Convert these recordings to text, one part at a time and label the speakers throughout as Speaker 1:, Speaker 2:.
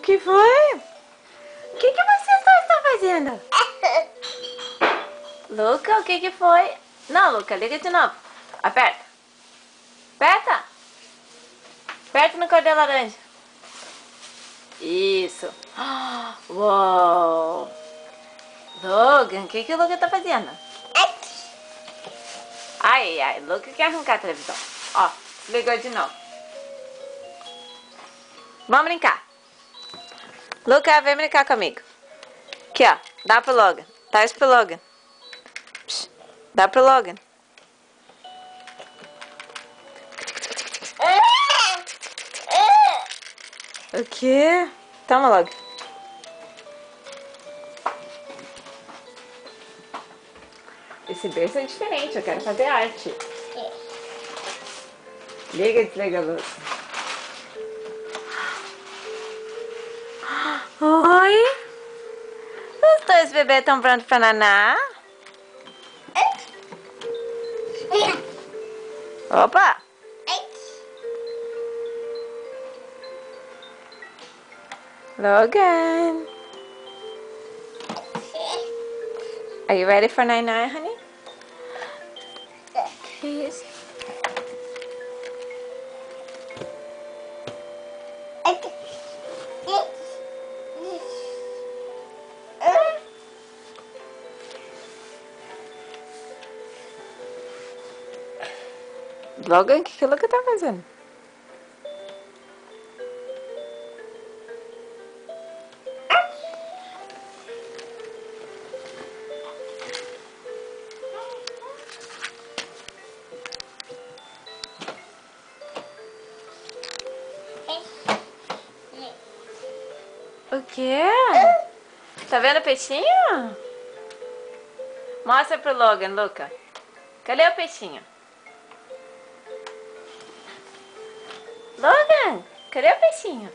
Speaker 1: que foi? O que vocês dois estão fazendo? Luca, o que foi? Não, Luca, liga de novo. Aperta. Aperta. Aperta no cordão laranja. Isso. Uou. Logan, o que o Luca tá fazendo? Ai, ai, Luca quer arrancar a televisão. Ó, ligou de novo. Vamos brincar. Luca, vem brincar comigo. Aqui, ó. Dá pro Logan. Dá isso pro Logan. Psh, dá pro Logan. O quê? Toma, Logan. Esse berço é diferente, eu quero fazer arte. Liga e desliga a luz. Oi? Os dois bebês estão prontos pra nanar? Opa! Logan! Are you ready for night-night, honey? Yes. Logan, o que o Luca tá fazendo? O quê? Tá vendo o peixinho? Mostra pro Logan, Luca. Cadê o peixinho? Logan, cadê o peixinho?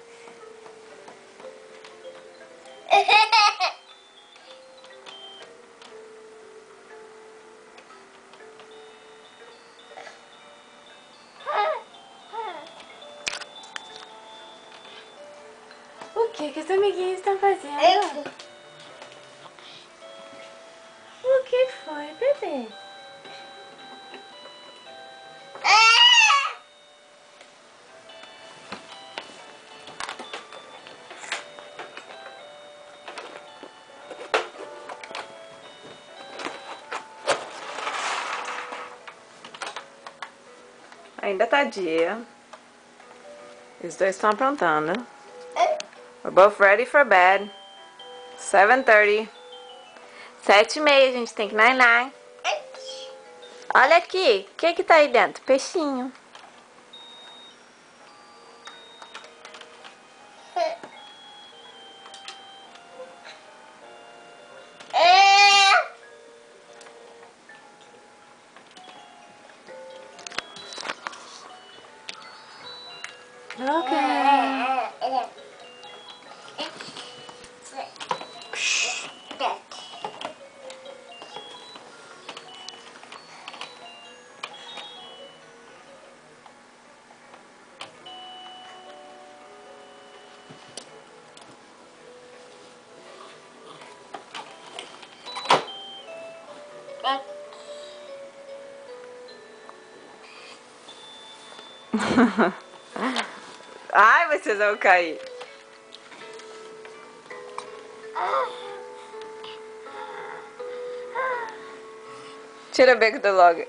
Speaker 1: O que os amiguinhos estão fazendo? O que foi, bebê? Ainda tá dia. Os dois estão aprontando. We're both ready for bed. 7:30. 7:30, a gente tem que ninar. Olha aqui, o que tá aí dentro? Peixinho. Logan. Ai, vocês vão cair. Tira o bico do Logan.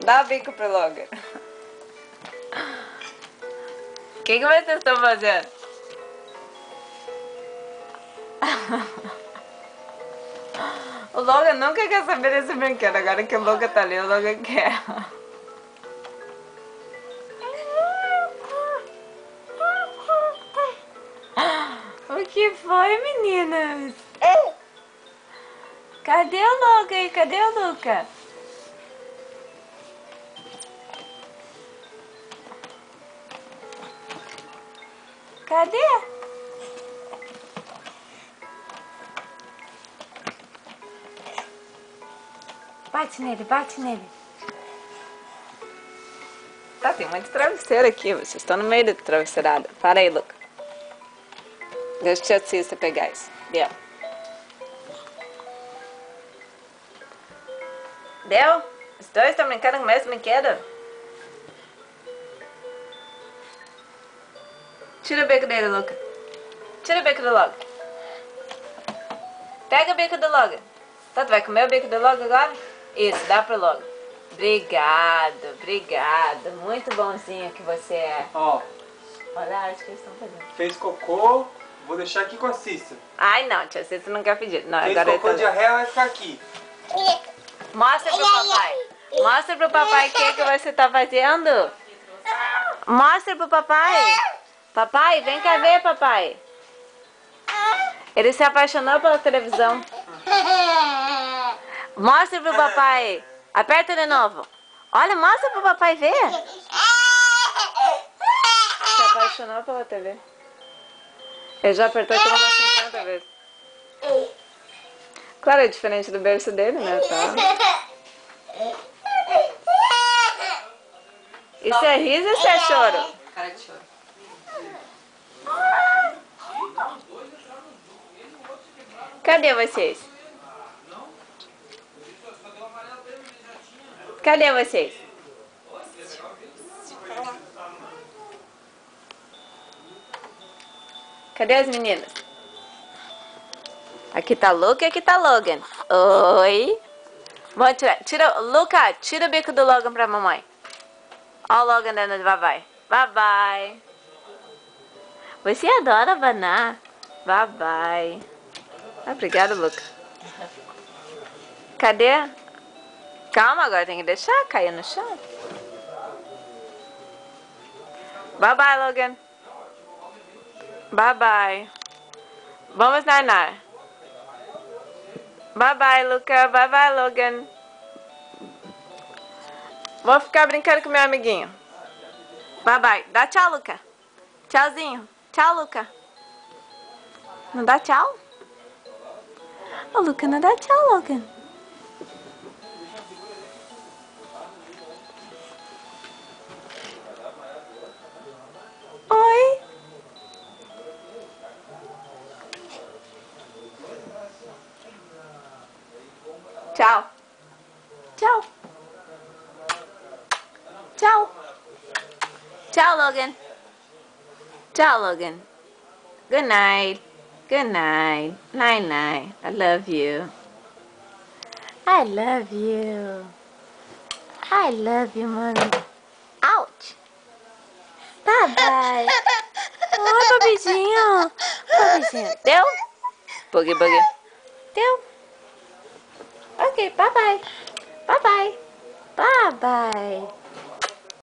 Speaker 1: Dá o bico pro Logan. O que vocês estão fazendo? O Logan nunca quer saber desse brinquedo. Agora que o Logan tá ali, o Logan quer. O que foi, meninas? Cadê o Logan e cadê o Luca? Cadê? Bate nele, bate nele. Tá, tem muito travesseiro aqui. Vocês estão no meio da travesseirada. Para aí, Luca. Deixa eu te assistir pegar isso. Deu. Deu? Os dois estão brincando com o mesmo brinquedo? Tira o bico dele, Luca. Tira o bico do Logan. Pega o bico do Logan. Tá, tu vai comer o bico do Logan agora? Isso, dá pro Logan. Obrigado, obrigado. Muito bonzinho que você é.
Speaker 2: Ó.
Speaker 1: Olha a arte que eles estão fazendo.
Speaker 2: Fez cocô, vou deixar aqui com a Cissa.
Speaker 1: Ai, não, tia Cissa não quer pedir. Não,
Speaker 2: Fez
Speaker 1: agora
Speaker 2: cocô,
Speaker 1: ele tá...
Speaker 2: diarreia, vai ficar aqui.
Speaker 1: Mostra pro papai. Mostra pro papai o que você tá fazendo. Mostra pro papai. Papai, vem cá ver, papai. Ele se apaixonou pela televisão. Mostra pro papai. Aperta de novo. Olha, mostra pro papai ver. Se apaixonou pela TV. Ele já apertou aquilo umas 50 vezes. Claro, é diferente do berço dele, né? Tá. Isso é riso ou isso é choro?
Speaker 3: Cara de choro.
Speaker 1: Cadê vocês? Cadê vocês? Cadê as meninas? Aqui tá Luca e aqui tá Logan. Oi. Vou tirar. Luca, tira o bico do Logan pra mamãe. Ó o Logan dando de bye-bye. Bye-bye. Você adora abanar. Bye-bye. Obrigada, Luca. Cadê? Calma, agora tem que deixar cair no chão. Bye-bye, Logan. Bye-bye. Vamos nanar. Bye-bye, Luca. Bye-bye, Logan. Vou ficar brincando com meu amiguinho. Bye-bye. Dá tchau, Luca. Tchauzinho. Tchau, Luca. Não dá tchau? Ô, Luca, não dá tchau, Logan. Oi. Tchau. Tchau. Tchau. Tchau, Logan. Tchau, Logan. Good night. Good night. Night, night. I love you. I love you. I love you, mommy. Ouch. Bye-bye. Oi, babizinho. Babizinho. Deu? Boogie, boogie. Deu? Ok, bye-bye. Bye-bye. Bye-bye.